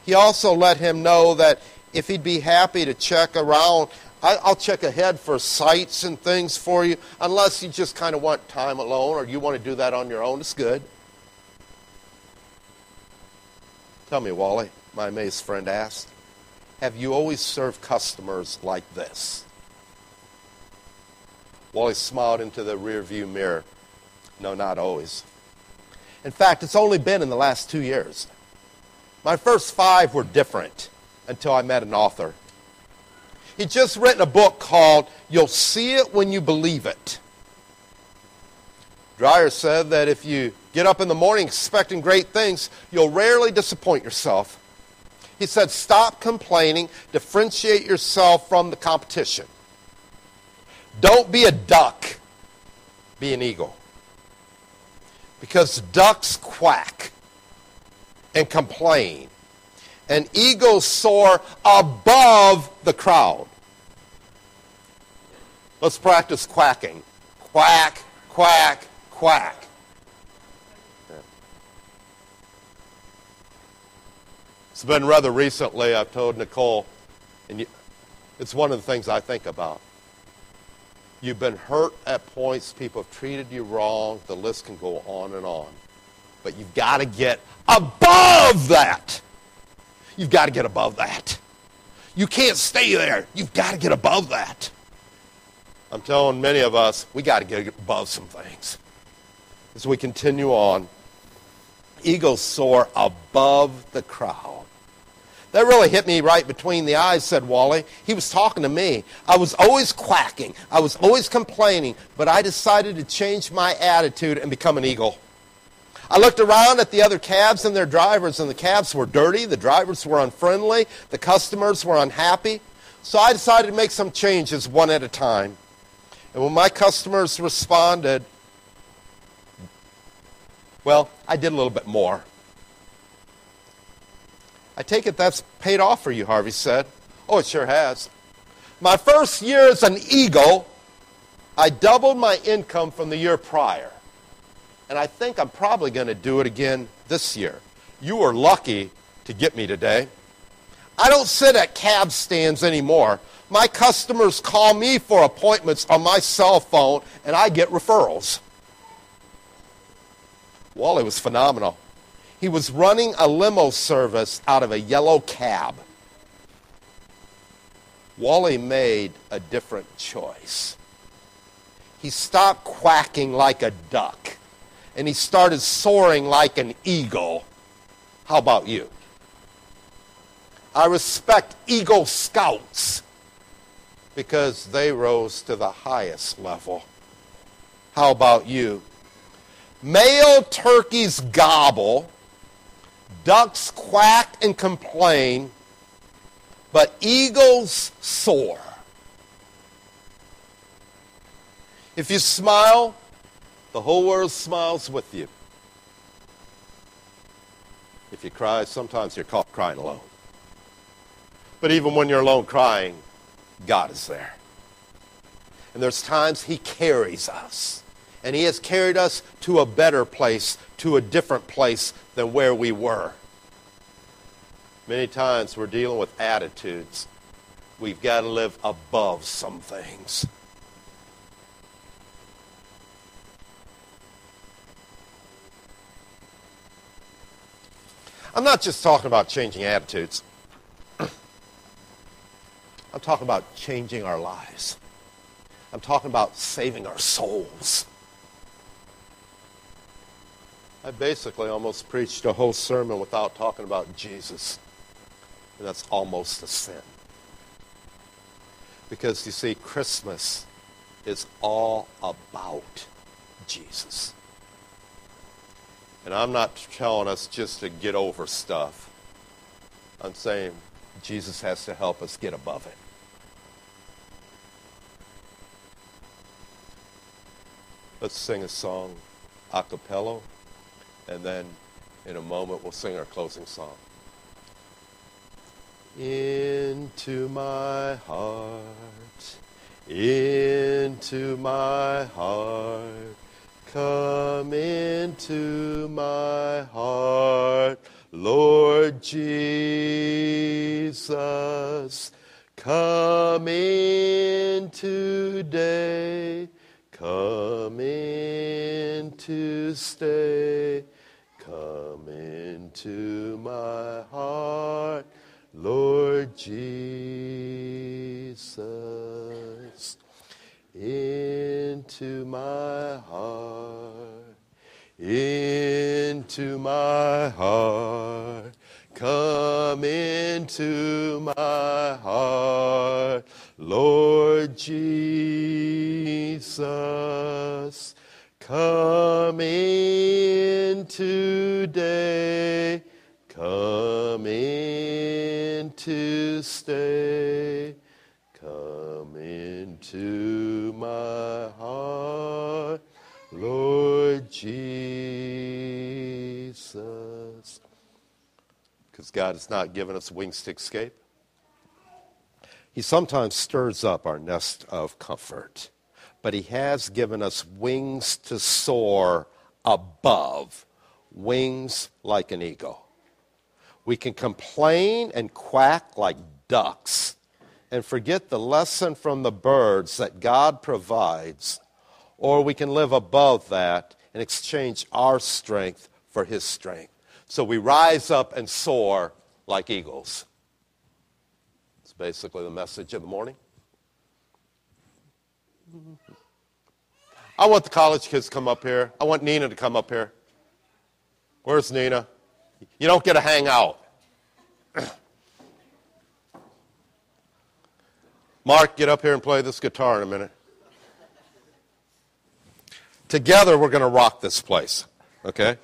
He also let him know that if he'd be happy to check around, I'll check ahead for sights and things for you, unless you just kind of want time alone or you want to do that on your own. It's good. Tell me, Wally, my amazed friend asked, have you always served customers like this? Wally smiled into the rearview mirror. No, not always. In fact, it's only been in the last 2 years. My first 5 were different until I met an author. He'd just written a book called You'll See It When You Believe It. Dreyer said that if you get up in the morning expecting great things, you'll rarely disappoint yourself. He said, stop complaining, differentiate yourself from the competition. Don't be a duck, be an eagle. Because ducks quack and complain, and eagles soar above the crowd. Let's practice quacking. Quack, quack, quack. It's been rather recently, I've told Nicole, and it's one of the things I think about. You've been hurt at points, people have treated you wrong, the list can go on and on. But you've got to get above that. You've got to get above that. You can't stay there. You've got to get above that. I'm telling many of us, we got to get above some things. As we continue on, eagles soar above the crowd. That really hit me right between the eyes, said Wally. He was talking to me. I was always quacking. I was always complaining, but I decided to change my attitude and become an eagle. I looked around at the other cabs and their drivers, and the cabs were dirty, the drivers were unfriendly, the customers were unhappy. So I decided to make some changes one at a time. And when my customers responded, well, I did a little bit more. I take it that's paid off for you, Harvey said. Oh, it sure has. My first year as an eagle, I doubled my income from the year prior. And I think I'm probably going to do it again this year. You were lucky to get me today. I don't sit at cab stands anymore. My customers call me for appointments on my cell phone, and I get referrals. Wally was phenomenal. He was running a limo service out of a yellow cab. Wally made a different choice. He stopped quacking like a duck, and he started soaring like an eagle. How about you? I respect Eagle Scouts because they rose to the highest level. How about you? Male turkeys gobble, ducks quack and complain, but eagles soar. If you smile, the whole world smiles with you. If you cry, sometimes you're caught crying alone. But even when you're alone crying, God is there. And there's times He carries us. And He has carried us to a better place, to a different place than where we were. Many times we're dealing with attitudes. We've got to live above some things. I'm not just talking about changing attitudes. I'm talking about changing our lives. I'm talking about saving our souls. I basically almost preached a whole sermon without talking about Jesus. And that's almost a sin. Because you see, Christmas is all about Jesus. And I'm not telling us just to get over stuff. I'm saying Jesus has to help us get above it. Let's sing a song a cappella, and then in a moment we'll sing our closing song. Into my heart, come into my heart, Lord Jesus, come in today, come in to stay, come into my heart, Lord Jesus, into my heart, into my heart, come into my heart, Lord Jesus, come in today, come in to stay, come into my heart, Lord Jesus. Because God has not given us wings to escape. He sometimes stirs up our nest of comfort, but he has given us wings to soar above, wings like an eagle. We can complain and quack like ducks and forget the lesson from the birds that God provides, or we can live above that and exchange our strength for his strength. So we rise up and soar like eagles. It's basically the message of the morning. I want the college kids to come up here. I want Nina to come up here. Where's Nina? You don't get to hang out. Mark, get up here and play this guitar in a minute. Together, we're going to rock this place, okay?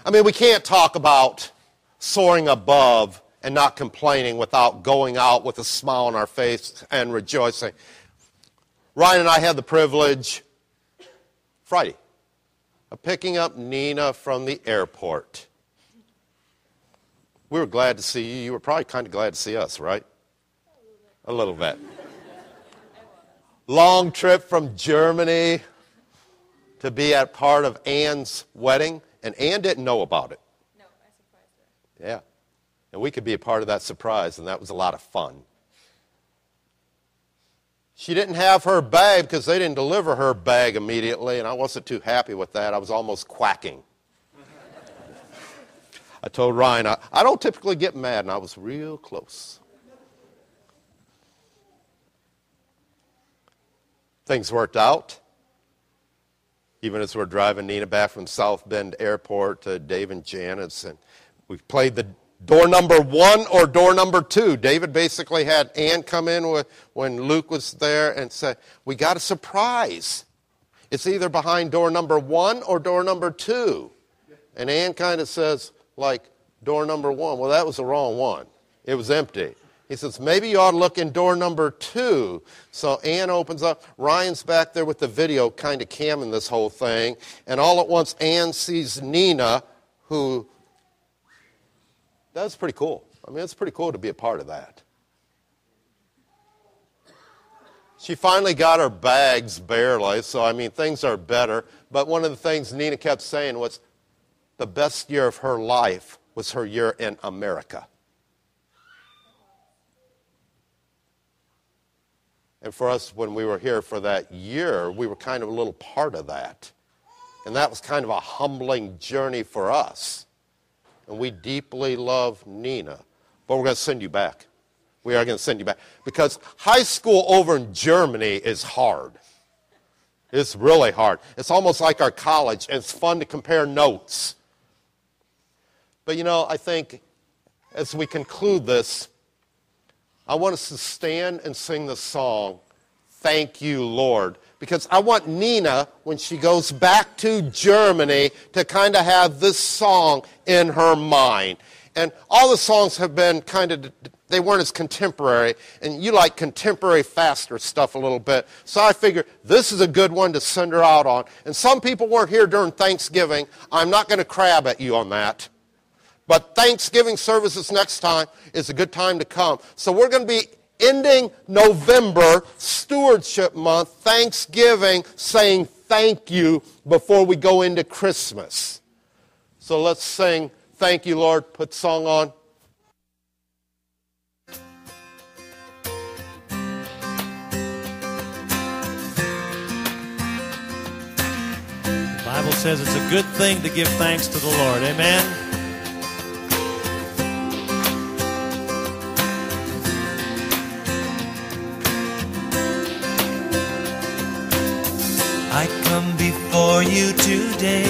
I mean, we can't talk about soaring above and not complaining without going out with a smile on our face and rejoicing. Ryan and I had the privilege, Friday, of picking up Nina from the airport. We were glad to see you. You were probably kind of glad to see us, right? A little bit. Long trip from Germany to be at part of Ann's wedding, and Ann didn't know about it. No, I surprised her. Yeah. And we could be a part of that surprise, and that was a lot of fun. She didn't have her bag because they didn't deliver her bag immediately, and I wasn't too happy with that. I was almost quacking. I told Ryan, I don't typically get mad, and I was real close. Things worked out. Even as we're driving Nina back from South Bend Airport to Dave and Janet's, and we played the door number 1 or door number 2. David basically had Ann come in when Luke was there and said, we got a surprise. It's either behind door number 1 or door number 2. And Ann kind of says, like, door number 1. Well, that was the wrong one. It was empty. He says, maybe you ought to look in door number 2. So Ann opens up. Ryan's back there with the video kind of camming this whole thing. And all at once, Ann sees Nina, who, that's pretty cool. I mean, it's pretty cool to be a part of that. She finally got her bags barely, so, I mean, things are better. But one of the things Nina kept saying was the best year of her life was her year in America. And for us, when we were here for that year, we were kind of a little part of that. And that was kind of a humbling journey for us. And we deeply love Nina. But we're going to send you back. We are going to send you back. Because high school over in Germany is hard. It's really hard. It's almost like our college, and it's fun to compare notes. But, you know, I think as we conclude this, I want us to stand and sing the song, Thank You, Lord. Because I want Nina, when she goes back to Germany, to kind of have this song in her mind. And all the songs have been kind of, they weren't as contemporary. And you like contemporary, faster stuff a little bit. So I figured this is a good one to send her out on. And some people weren't here during Thanksgiving. I'm not going to crab at you on that. But Thanksgiving services next time is a good time to come. So we're going to be ending November, Stewardship Month, Thanksgiving, saying thank you before we go into Christmas. So let's sing Thank you, Lord. Put song on. The Bible says it's a good thing to give thanks to the Lord. Amen? I come before you today,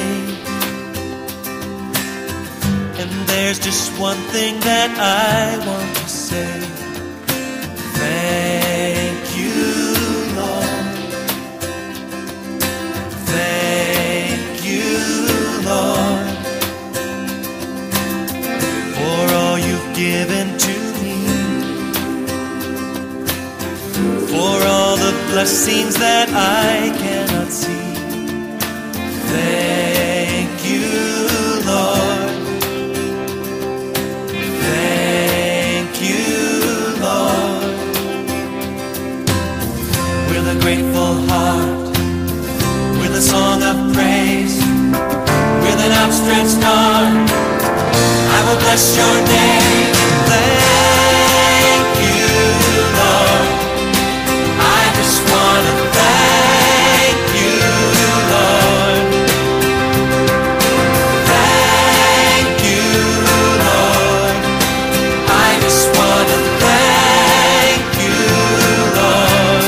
and there's just one thing that I want to say. Thank you, Lord. Thank you, Lord, for all you've given to me, for all the blessings that I cannot see. Thank you, Lord. Thank you, Lord. With a grateful heart, with a song of praise, with an outstretched arm, I will bless your name. Thank you, Lord. I just want to thank you, Lord. Thank you, Lord. I just want to thank you, Lord.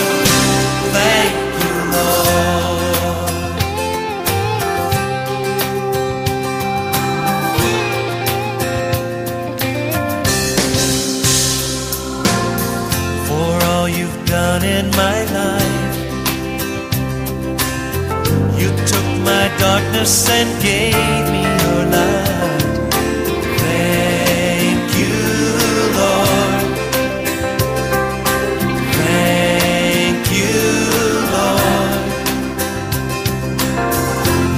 Thank you, Lord. For all you've done in my life, you took my darkness and gave me your light. Thank you, Lord. Thank you, Lord.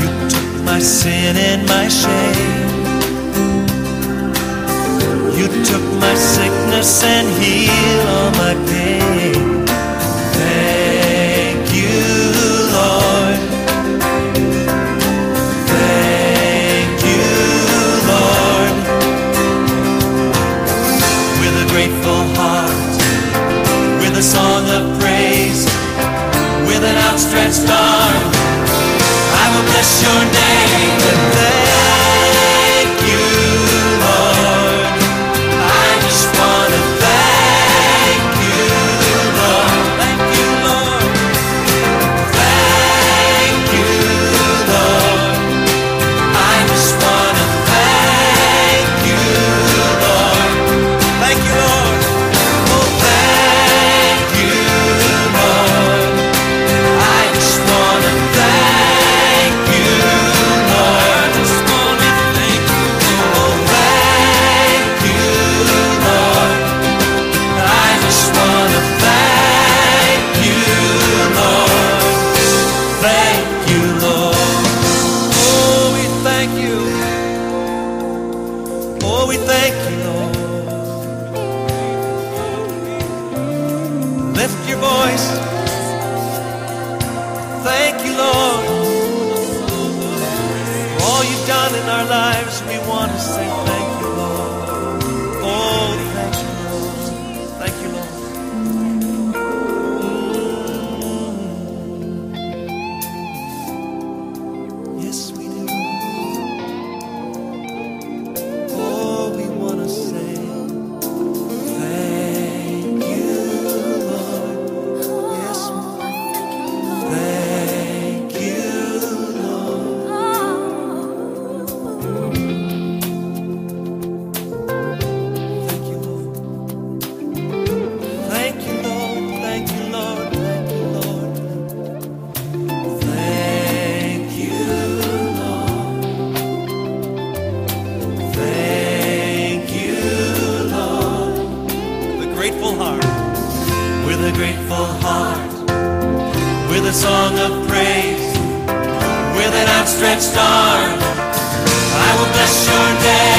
You took my sin and my shame. You took my sickness and healed all my pain. Thank you, Lord. Thank you, Lord. With a grateful heart, with a song of praise, with an outstretched arm, I will bless your name and thank you, Lord. I just want to thank you, Lord. Thank you, Lord. Thank you, Lord. I just want to thank you, Lord. Thank you, Lord. Oh, thank you, Lord. I just want to thank you, Lord. I just want to thank you. Oh, thank you, Lord. I just want to thank you, Lord. Thank you, Lord. Oh, we thank you. Oh, we thank you, Lord. Lift your voice. Thank you, Lord. For all you've done in our lives, we want to say thank you, Lord. Oh, thank you, Lord. Thank you, Lord. Yes, we do. Oh, we want to say thank you, Lord. Yes, thank you, Lord. Thank you, Lord. Thank you, Lord. Thank you, Lord. Thank you, Lord. Thank you, Lord. Thank you, Lord. With a grateful heart, with a grateful heart, with a song of praise, with an outstretched arm, I will bless your name.